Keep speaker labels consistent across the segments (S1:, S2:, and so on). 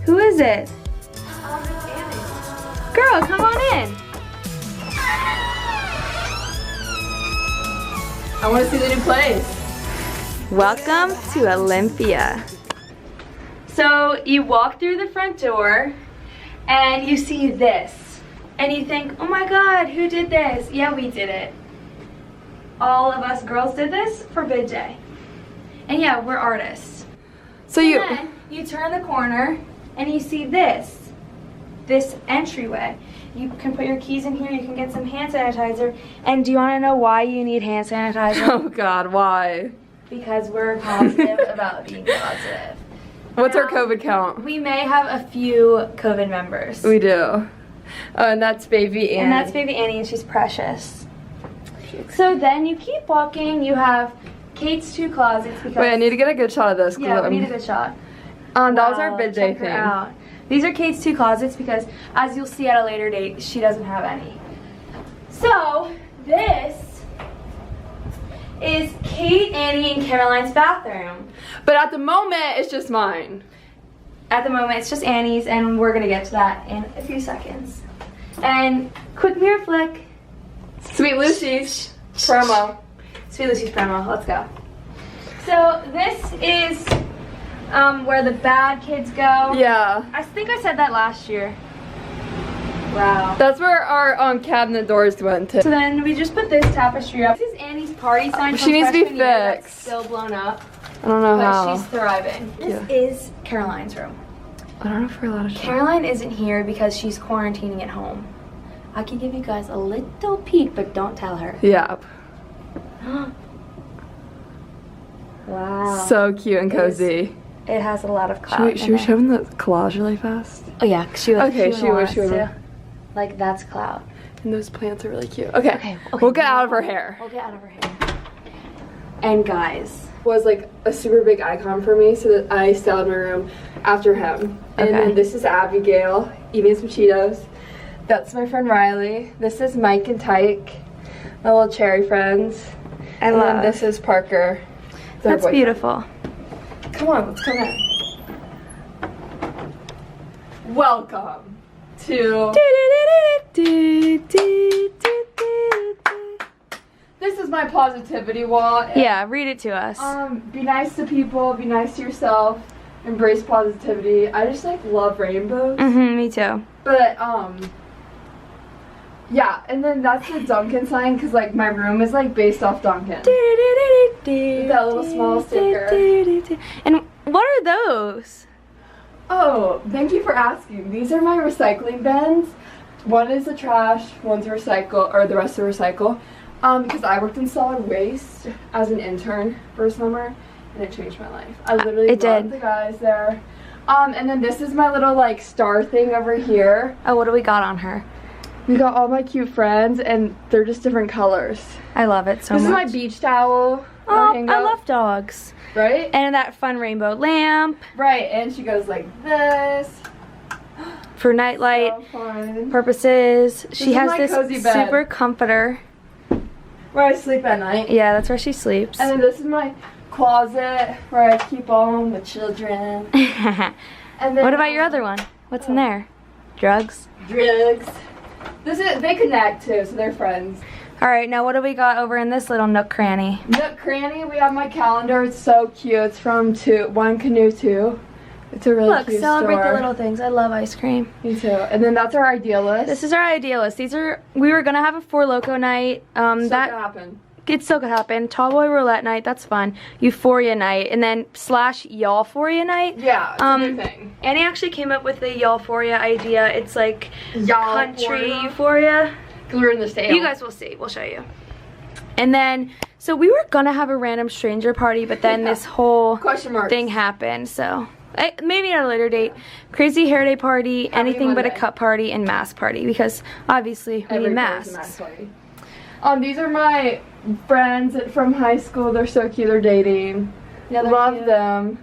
S1: Who is it? Girl, come on in.
S2: I want to see the new place.
S1: Welcome to Olympia. So you walk through the front door and you see this. And you think, oh my God, who did this? Yeah, we did it. All of us girls did this for Bid Day. And yeah, we're artists.
S2: So
S1: then you turn the corner and you see this entryway. You can put your keys in here, you can get some hand sanitizer. And do you want to know why you need hand sanitizer?
S2: Oh God, why?
S1: Because we're positive about being positive.
S2: What's our COVID count?
S1: We may have a few COVID members.
S2: We do. Oh, and that's baby Annie.
S1: And that's baby Annie, and she's precious. So then you keep walking, you have Kate's 2 closets. Because
S2: wait, I need to get a good shot of this.
S1: Yeah, we need a good shot.
S2: That was our Bid Day thing.
S1: Out. These are Kate's 2 closets because, as you'll see at a later date, she doesn't have any. So, this is Kate, Annie, and Caroline's bathroom.
S2: But at the moment, it's just mine.
S1: At the moment, it's just Annie's, and we're gonna get to that in a few seconds. And quick mirror flick.
S2: Sweet Lucy's promo.
S1: Sweet Lucy's promo. Let's go. So this is where the bad kids go.
S2: Yeah.
S1: I think I said that last year. Wow.
S2: That's where our cabinet doors went to.
S1: So then we just put this tapestry up. This is Annie's party sign.
S2: She needs to be
S1: freshman year that's
S2: fixed.
S1: Still blown up.
S2: I don't know
S1: But
S2: how.
S1: she's thriving. This is Caroline's room.
S2: I don't know if we're allowed to show.
S1: Caroline isn't here because she's quarantining at home. I can give you guys a little peek, but don't tell her.
S2: Yeah.
S1: Wow.
S2: So cute and cozy.
S1: It has a lot of cloud.
S2: Should we show them the collage really fast?
S1: Oh yeah, she would.
S2: Okay,
S1: she would.
S2: she would.
S1: Like that's cloud.
S2: And those plants are really cute. Okay,
S1: Okay,
S2: we'll get out of her hair.
S1: We'll get out of her hair. And guys,
S2: Was like a super big icon for me, so that I styled my room after him. And
S1: Okay.
S2: then this is Abigail eating some Cheetos. That's my friend Riley. This is Mike and Tyke, my little cherry friends. And then this is Parker. their
S1: that's
S2: boyfriend.
S1: beautiful.
S2: Come on, let's come in. Welcome to. This is my positivity wall.
S1: Yeah, read it to us.
S2: Be nice to people, be nice to yourself, embrace positivity. I just like love rainbows.
S1: Me too.
S2: But yeah, and then that's the Duncan sign because like my room is like based off Duncan. That little small sticker.
S1: And what are those?
S2: Oh, thank you for asking. These are my recycling bins. One is the trash, one's recycle, or the rest are recycle. Because I worked in solid waste as an intern for a summer, and it changed my life. I literally loved the guys there. And then this is my little like star thing over here.
S1: Oh, what do we got on her?
S2: We got all my cute friends, and they're just different colors.
S1: I love it so much.
S2: This is my beach towel.
S1: Oh, I love dogs.
S2: Right?
S1: And that fun rainbow lamp.
S2: Right, and she goes like this.
S1: For nightlight
S2: So fun.
S1: purposes. She
S2: is
S1: has
S2: my
S1: this
S2: cozy bed.
S1: super comforter.
S2: Where I sleep at night.
S1: Yeah, that's where she sleeps.
S2: And then this is my closet where I keep all the children. And then,
S1: What about your other one? What's in there? Drugs?
S2: Drugs. They connect too, so they're friends.
S1: Alright, now what do we got over in this little nook cranny?
S2: Nook cranny, we have my calendar. It's so cute. It's from One Canoe 2. It's a really
S1: Look,
S2: cute
S1: celebrate
S2: store.
S1: the little things. I love ice cream.
S2: Me too. And then that's our ideal list.
S1: This is our ideal list. We were gonna have a Four Loko night.
S2: So
S1: That
S2: could happen.
S1: it still could happen. Tall Boy Roulette night, that's fun. Euphoria night, and then / Y'all-phoria night.
S2: Yeah, it's a new thing.
S1: Annie actually came up with the Y'all-phoria idea. It's like country
S2: Y'all-phoria?
S1: euphoria.
S2: Because we're in the state.
S1: You guys will see. We'll show you. And then, so we were gonna have a random stranger party, but then this whole
S2: Question marks.
S1: thing happened. So maybe at a later date. Crazy hair day party, anything but a
S2: Monday.
S1: cup party, and mask party because obviously we need masks.
S2: These are my friends from high school. They're so cute. They're dating.
S1: Yeah, they're
S2: Love
S1: cute.
S2: them.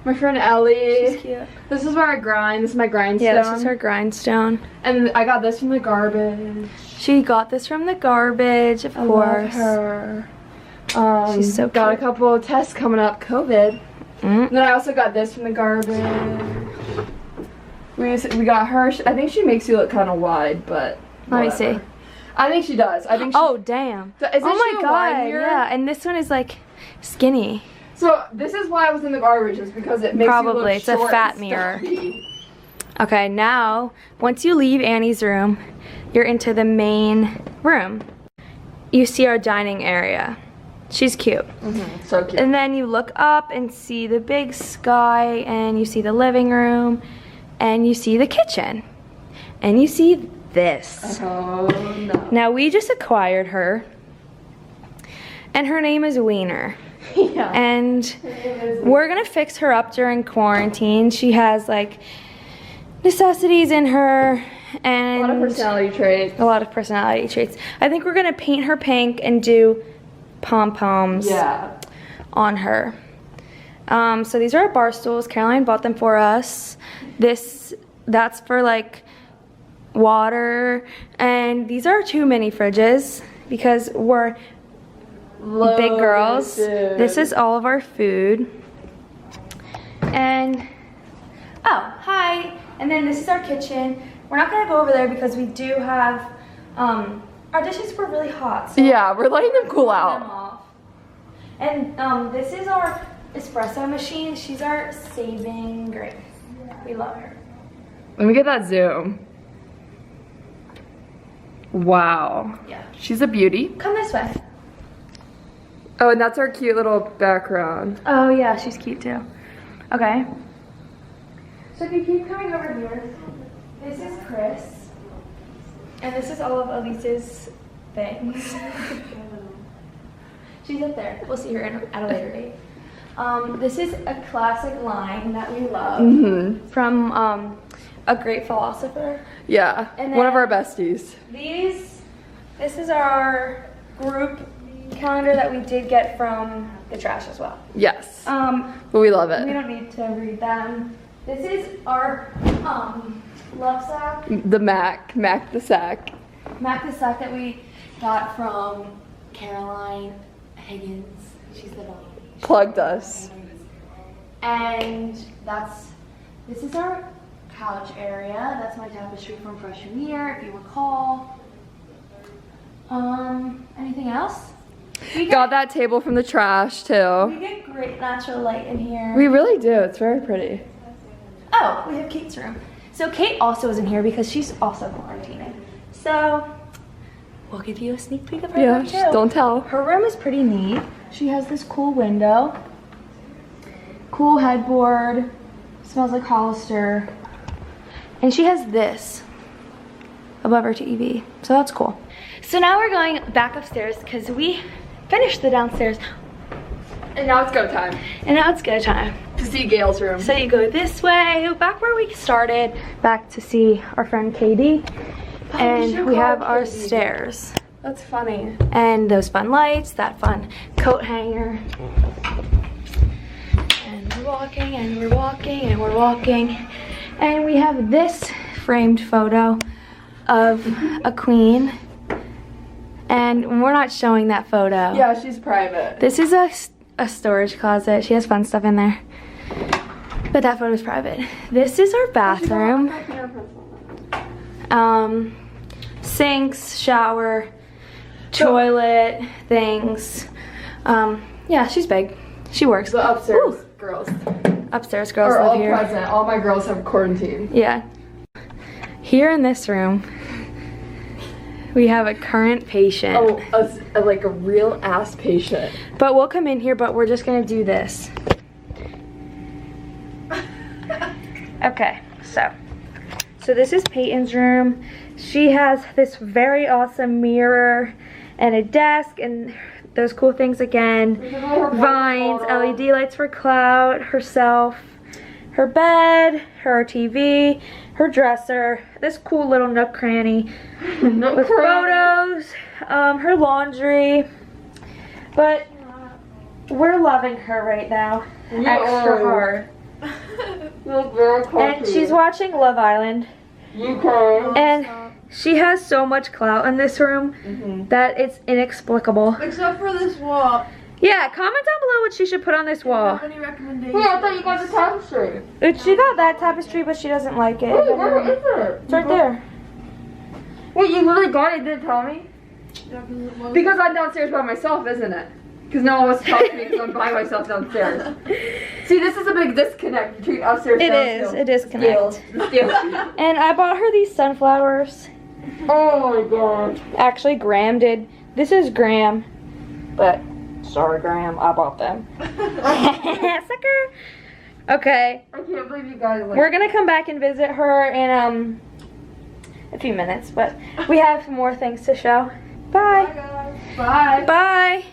S2: My friend Ellie.
S1: She's cute.
S2: This is where I grind. This is my grindstone.
S1: Yeah, this is her grindstone.
S2: And I got this from the garbage.
S1: She got this from the garbage, of course.
S2: I love her.
S1: She's so
S2: Got a
S1: cute.
S2: couple of tests coming up. COVID.
S1: Mm.
S2: And then I also got this from the garbage. We got her. I think she makes you look kind of wide, but
S1: Let me
S2: whatever.
S1: see.
S2: I think she does. I think.
S1: Oh damn!
S2: Isn't
S1: Oh
S2: she
S1: my
S2: a
S1: god!
S2: wide mirror?
S1: Yeah, and this one is like skinny.
S2: So this is why I was in the garbage, is because it makes
S1: Probably.
S2: you look
S1: It's a
S2: short
S1: fat
S2: and
S1: mirror.
S2: stuffy.
S1: Okay, now once you leave Annie's room, you're into the main room. You see our dining area. She's cute.
S2: So cute.
S1: And then you look up and see the big sky, and you see the living room, and you see the kitchen, and you see this.
S2: Oh no.
S1: Now we just acquired her, and her name is Wiener.
S2: Yeah.
S1: And we're gonna fix her up during quarantine. She has like necessities in her and
S2: A lot of personality traits.
S1: a lot of personality traits. I think we're gonna paint her pink and do pom-poms on her. So these are our bar stools. Caroline bought them for us. That's for like water, and these are 2 mini fridges because we're big girls. This is all of our food. And oh, hi. And then this is our kitchen. We're not gonna go over there because we do have our dishes were really hot. So
S2: Yeah, we're letting them cool
S1: them
S2: out.
S1: off. And this is our espresso machine. She's our saving grace. We love her.
S2: Let me get that zoom. Wow.
S1: Yeah.
S2: She's a beauty.
S1: Come this way.
S2: Oh, and that's our cute little background.
S1: Oh yeah, she's cute too. Okay. So if you keep coming over here, this is Chris, and this is all of Elise's things. She's up there. We'll see her at a later date. This is a classic line that we love from a great philosopher.
S2: Yeah,
S1: And
S2: one of
S1: then-
S2: our besties.
S1: This is our group calendar that we did get from the trash as well.
S2: Yes, but we love
S1: We
S2: it.
S1: don't need to read them. This is our love sack.
S2: The Mac the sack.
S1: Mac the sack that we got from Caroline Higgins. She's the dog.
S2: Plugged us.
S1: And this is our couch area. That's my tapestry from freshman year, if you recall. Anything else?
S2: Got that table from the trash
S1: We
S2: too.
S1: get great natural light in here.
S2: We really do. It's very pretty.
S1: Oh, we have Kate's room. So Kate also is in here because she's also quarantining. So we'll give you a sneak peek of her
S2: Yeah,
S1: room
S2: just
S1: too.
S2: don't tell.
S1: Her room is pretty neat. She has this cool window, cool headboard, smells like Hollister, and she has this above her TV. So that's cool. So now we're going back upstairs because we finished the downstairs.
S2: And now it's go time
S1: And now it's go time.
S2: to see Gail's room.
S1: So you go this way, back where we started, back to see our friend Katie.
S2: we
S1: And
S2: should
S1: we
S2: call
S1: have our
S2: Katie.
S1: stairs.
S2: That's funny.
S1: And those fun lights, that fun coat hanger. And we're walking, and we're walking, and we're walking. And we have this framed photo of a queen. And we're not showing that photo.
S2: Yeah, she's private.
S1: This is a storage closet. She has fun stuff in there. But that photo's private. This is our bathroom. Sinks, shower, toilet, things. Yeah, she's big. She works.
S2: The upstairs
S1: Ooh.
S2: girls
S1: Upstairs girls
S2: are
S1: live
S2: all
S1: here.
S2: present. All my girls have quarantine.
S1: Yeah. Here in this room, we have a current patient.
S2: Oh, like a real ass patient.
S1: But we'll come in here, but we're just gonna do this. Okay, so this is Peyton's room. She has this very awesome mirror and a desk and those cool things again. Vines, LED lights for clout, herself, her bed, her TV, her dresser, this cool little nook cranny with photos, her laundry. But we're loving her right now, extra hard. And she's watching Love Island. And she has so much clout in this room that it's inexplicable.
S3: Except for this wall.
S1: Yeah, comment down below what she should put on this wall.
S3: Any recommendations?
S2: Yeah, I thought you got the tapestry.
S1: She got that tapestry, but she doesn't like it.
S2: Wait, where is it?
S1: It's right there.
S2: Wait, you literally got it and didn't tell me? Because I'm downstairs by myself, isn't it? Because no one wants to talk to me because I'm by myself downstairs. See, this is a big disconnect between upstairs and downstairs.
S1: It is a disconnect. And I bought her these sunflowers.
S2: Oh my god.
S1: Actually, Graham did. This is Graham, but sorry, Graham, I bought them. Sucker. Okay.
S2: I can't believe you guys like.
S1: We're gonna come back and visit her in a few minutes, but we have more things to show. Bye.
S2: Bye guys. Bye.
S1: Bye.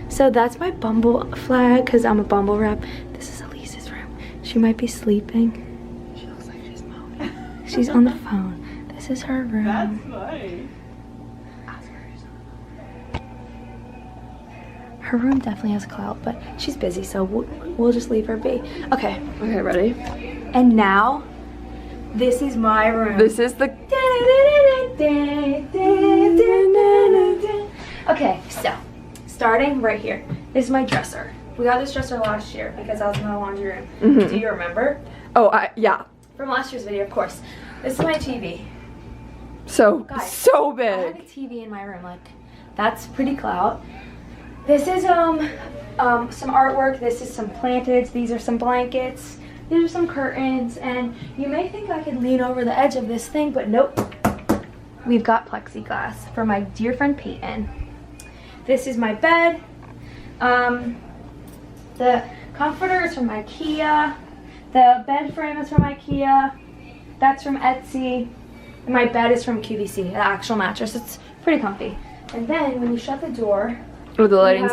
S1: So that's my Bumble flag because I'm a Bumble rep. This is Elise's room. She might be sleeping.
S3: She looks like she's moaning.
S1: She's on the phone. This is her room.
S3: That's nice.
S1: Her room definitely has clout, but she's busy, so we'll just leave her be. Okay.
S2: Okay, ready?
S1: And now, this is my room.
S2: This is the.
S1: Okay, so starting right here. This is my dresser. We got this dresser last year because I was in my laundry room.
S2: Mhm.
S1: Do you remember?
S2: Oh, yeah.
S1: From last year's video, of course. This is my TV.
S2: So,
S1: Guys,
S2: so
S1: I have a
S2: big.
S1: TV in my room. Like, that's pretty clout. This is some artwork. This is some planteds. These are some blankets. These are some curtains. And you may think I could lean over the edge of this thing, but nope. We've got plexiglass for my dear friend Peyton. This is my bed. The comforter is from IKEA. The bed frame is from IKEA. That's from Etsy. And my bed is from QVC, the actual mattress. It's pretty comfy. And then when you shut the door,
S2: Oh, the
S1: you
S2: lighting's.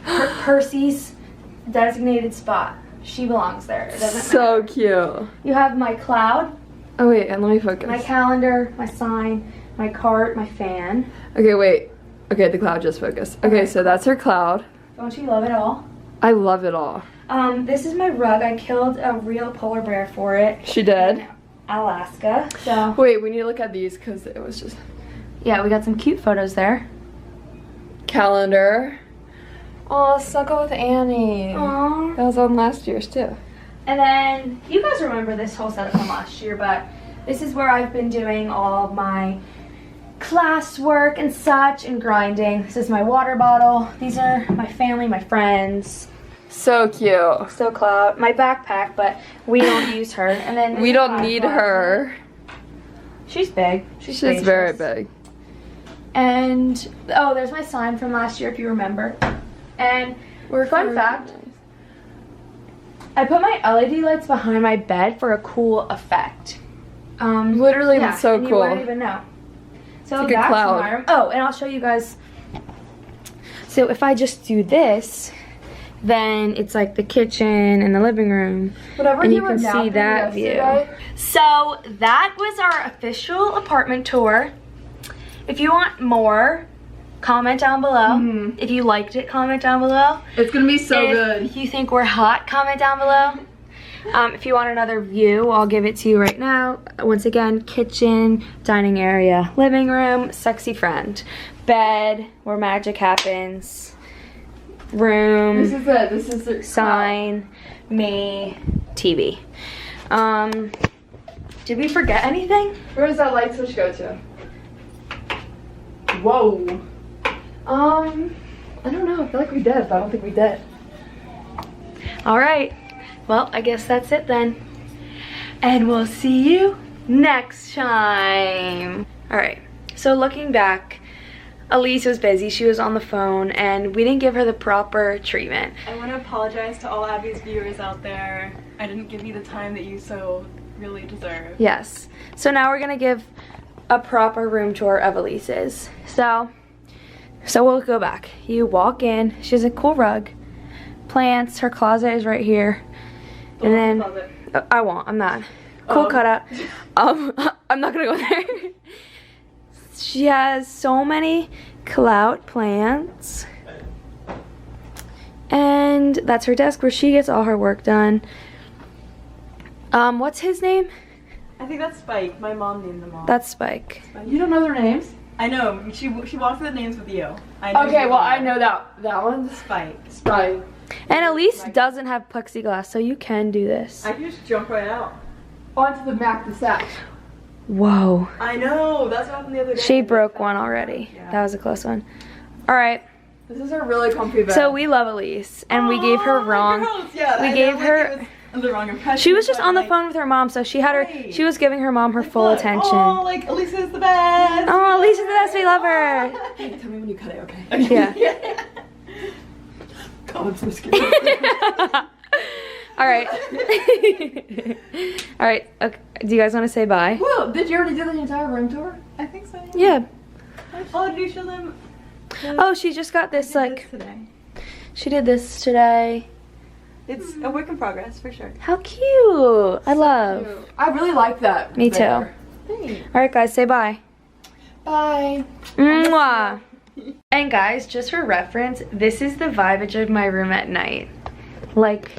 S1: have Percy's designated spot. She belongs there. It doesn't
S2: So
S1: matter.
S2: cute.
S1: You have my cloud,
S2: Oh, wait, and let me focus.
S1: my calendar, my sign, my cart, my fan.
S2: Okay, wait. Okay, the cloud just focused. Okay, so that's her cloud.
S1: Don't you love it all?
S2: I love it all.
S1: This is my rug. I killed a real polar bear for it.
S2: She did.
S1: In Alaska. So
S2: Wait, we need to look at these because it was just.
S1: yeah, we got some cute photos there.
S2: Calendar. Oh, Snuggle with Annie.
S1: Aww.
S2: That was on last year's too.
S1: And then you guys remember this whole setup from last year, but this is where I've been doing all of my classwork and such and grinding. This is my water bottle. These are my family, my friends.
S2: So cute.
S1: So clout. My backpack, but we don't use her. And then
S2: We don't need her.
S1: She's big.
S2: She's very big.
S1: And oh, there's my sign from last year if you remember. And fun fact, I put my LED lights behind my bed for a cool effect.
S2: Literally,
S1: yeah,
S2: it's so
S1: and
S2: cool.
S1: You won't even know. So
S2: It's like a
S1: that's
S2: cloud.
S1: my room. Oh, and I'll show you guys. So if I just do this, then it's like the kitchen and the living room.
S2: Whatever
S1: And
S2: you
S1: you can
S2: were
S1: see
S2: napping
S1: that view.
S2: yesterday.
S1: So that was our official apartment tour. If you want more, comment down below.
S2: Mhm.
S1: If you liked it, comment down below.
S2: It's gonna be so
S1: if
S2: good.
S1: you think we're hot, comment down below. If you want another view, I'll give it to you right now. Once again, kitchen, dining area, living room, sexy friend, bed, where magic happens, room,
S2: This is it. This is it.
S1: sign, me, TV. Did we forget anything?
S2: Where does that light switch go to? Whoa. I don't know. I feel like we did, but I don't think we did.
S1: All right. Well, I guess that's it then. And we'll see you next time. All right. So looking back, Elise was busy. She was on the phone, and we didn't give her the proper treatment.
S3: I want to apologize to all Abby's viewers out there. I didn't give you the time that you so really deserve.
S1: Yes. So now we're gonna give a proper room tour of Elise's. So we'll go back. You walk in. She has a cool rug, plants. Her closet is right here, and then I won't. I'm not. Cool cutout. I'm not gonna go there. She has so many clout plants, and that's her desk where she gets all her work done. What's his name?
S3: I think that's Spike. My mom named them all.
S1: That's Spike.
S2: You don't know their names?
S3: I know. She walks through the names with you. I know
S2: Okay,
S3: you
S2: well
S3: know.
S2: I know that one.
S3: Spike.
S2: Spike.
S1: And Elise doesn't have plexiglass, so you can do this.
S3: I can just jump right out.
S2: Onto the Mac the Sack.
S1: Whoa.
S3: I know, that's what happened the other day.
S1: She broke one already.
S3: Yeah.
S1: That was a close one. All right.
S2: This is a really comfy bed.
S1: So we love Elise, and we gave her wrong.
S3: Yeah,
S1: we gave her.
S3: The wrong impression.
S1: She was just
S3: but,
S1: on the
S3: like,
S1: phone with her mom, so she had her.
S3: Right.
S1: She was giving her mom her full
S3: look,
S1: attention.
S3: Oh, like Elise is the best.
S1: Oh, Elise is the best. We love her.
S2: Hey, tell me when you cut it, okay?
S1: Yeah.
S2: God, I'm so scared.
S1: All right. All right. Okay. Do you guys want to say bye?
S2: Well, did you already do the entire room tour?
S3: I think so.
S1: Yeah.
S3: Oh, did you show them?
S1: Oh, she just got this like.
S3: This today.
S1: She did this today.
S3: It's a work in progress for sure.
S1: How cute! I love.
S2: I really like that.
S1: Me too.
S2: there.
S1: All right, guys, say bye.
S2: Bye.
S1: Mwah. And guys, just for reference, this is the vibage of my room at night. Like,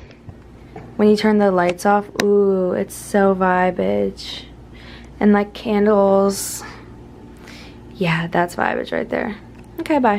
S1: when you turn the lights off, ooh, it's so vibage. And like candles. Yeah, that's vibage right there. Okay, bye.